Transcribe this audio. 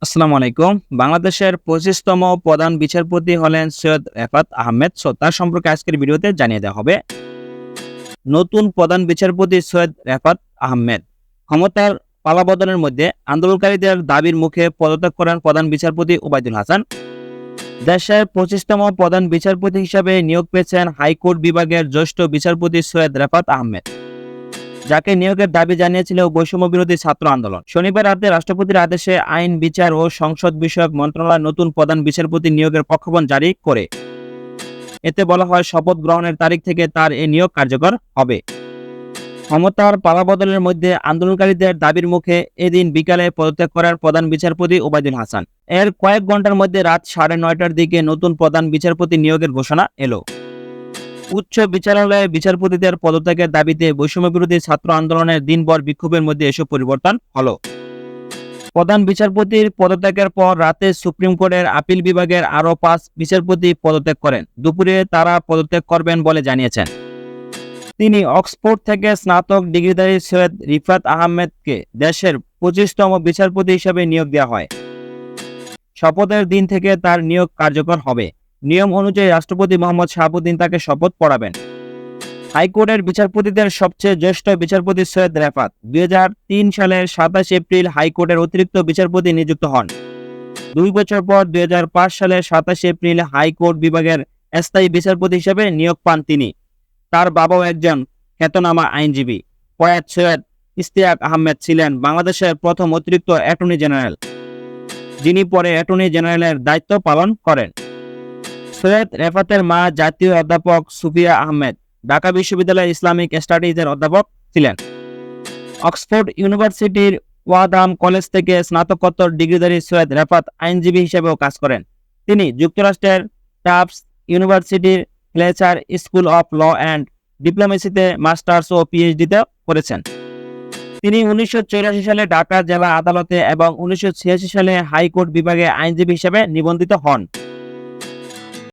আসসালামু আলাইকুম। বাংলাদেশের ২৫তম প্রধান বিচারপতি হলেন সৈয়দ রেফাত আহমেদ। তার সম্পর্কে আজকের ভিডিওতে জানিয়ে দেওয়া হবে। নতুন প্রধান বিচারপতি সৈয়দ রেফাত আহমেদ ক্ষমতার পালাবদলের মধ্যে আন্দোলনকারীদের দাবির মুখে পদত্যাগ করেন প্রধান বিচারপতি ওবায়দুল হাসান। দেশের ২৫তম প্রধান বিচারপতি হিসাবে নিয়োগ পেয়েছেন হাইকোর্ট বিভাগের জ্যেষ্ঠ বিচারপতি সৈয়দ রেফাত আহমেদ, যাকে নিয়োগের দাবি জানিয়েছিল বৈষম্য বিরোধী ছাত্র আন্দোলন। শনিবার রাতে রাষ্ট্রপতির আদেশে আইন, বিচার ও সংসদ বিষয়ক মন্ত্রণালয় নতুন প্রধান বিচারপতি নিয়োগের প্রজ্ঞাপন জারি করে। এতে বলা হয়, শপথ গ্রহণের তারিখ থেকে তার এ নিয়োগ কার্যকর হবে। ক্ষমতার পালাবদলের মধ্যে আন্দোলনকারীদের দাবির মুখে এদিন বিকালে পদত্যাগ করেন প্রধান বিচারপতি ওবায়দুল হাসান। এর কয়েক ঘন্টার মধ্যে রাত 9:30টার দিকে নতুন প্রধান বিচারপতি নিয়োগের ঘোষণা এলো। উচ্চ বিচারালয়ে বিচারপতিদের পদত্যাগের দাবিতে বৈষম্য বিরোধী ছাত্র আন্দোলনের দিনভর বিক্ষোভের মধ্যে এসব পরিবর্তন হলো। প্রধান বিচারপতির পদত্যাগের পর রাতে সুপ্রিম কোর্টের আপিল বিভাগের আরও 5 বিচারপতি পদত্যাগ করেন। দুপুরে তারা পদত্যাগ করবেন বলে জানিয়েছেন। তিনি অক্সফোর্ড থেকে স্নাতক ডিগ্রিধারী সৈয়দ রিফাত আহমেদকে দেশের 25তম বিচারপতি হিসেবে নিয়োগ দেওয়া হয়। শপথের দিন থেকে তার নিয়োগ কার্যকর হবে। নিয়ম অনুযায়ী রাষ্ট্রপতি মোহাম্মদ শাহাবুদ্দিন তাকে শপথ পড়াবেন। হাইকোর্টের বিচারপতিদের সবচেয়ে জ্যেষ্ঠ বিচারপতি সৈয়দ রেফাত 2003 সালের 27 এপ্রিল হাইকোর্টের অতিরিক্ত বিচারপতি নিযুক্ত হন। 2 বছর পর 2005 সালের 27 এপ্রিল হাইকোর্ট বিভাগের স্থায়ী বিচারপতি হিসেবে নিয়োগ পান তিনি। তার বাবাও একজন খ্যাতনামা আইনজীবী। প্রয়াত সৈয়দ ইশতিয়াক আহমেদ ছিলেন বাংলাদেশের প্রথম অতিরিক্ত অ্যাটর্নি জেনারেল, যিনি পরে অ্যাটর্নি জেনারেলের দায়িত্ব পালন করেন। সৈয়দ রেফাতের মা জাতীয় অধ্যাপক সুফিয়া আহমেদ ঢাকা বিশ্ববিদ্যালয়ের ইসলামিক স্টাডিজের অধ্যাপক ছিলেন। অক্সফোর্ড ইউনিভার্সিটির ওয়াদাম কলেজ থেকে স্নাতকোত্তর ডিগ্রিধারী সৈয়দ রেফাত আইনজীবী হিসেবেও কাজ করেন। তিনি যুক্তরাষ্ট্রের টাফটস ইউনিভার্সিটির Fletcher school of law and ডিপ্লোমেসিতে মাস্টার্স ও পিএইচডিতে করেছেন। তিনি 1984 সালে ঢাকা জেলা আদালতে এবং 1986 সালে হাইকোর্ট বিভাগে আইনজীবী হিসেবে নিবন্ধিত হন।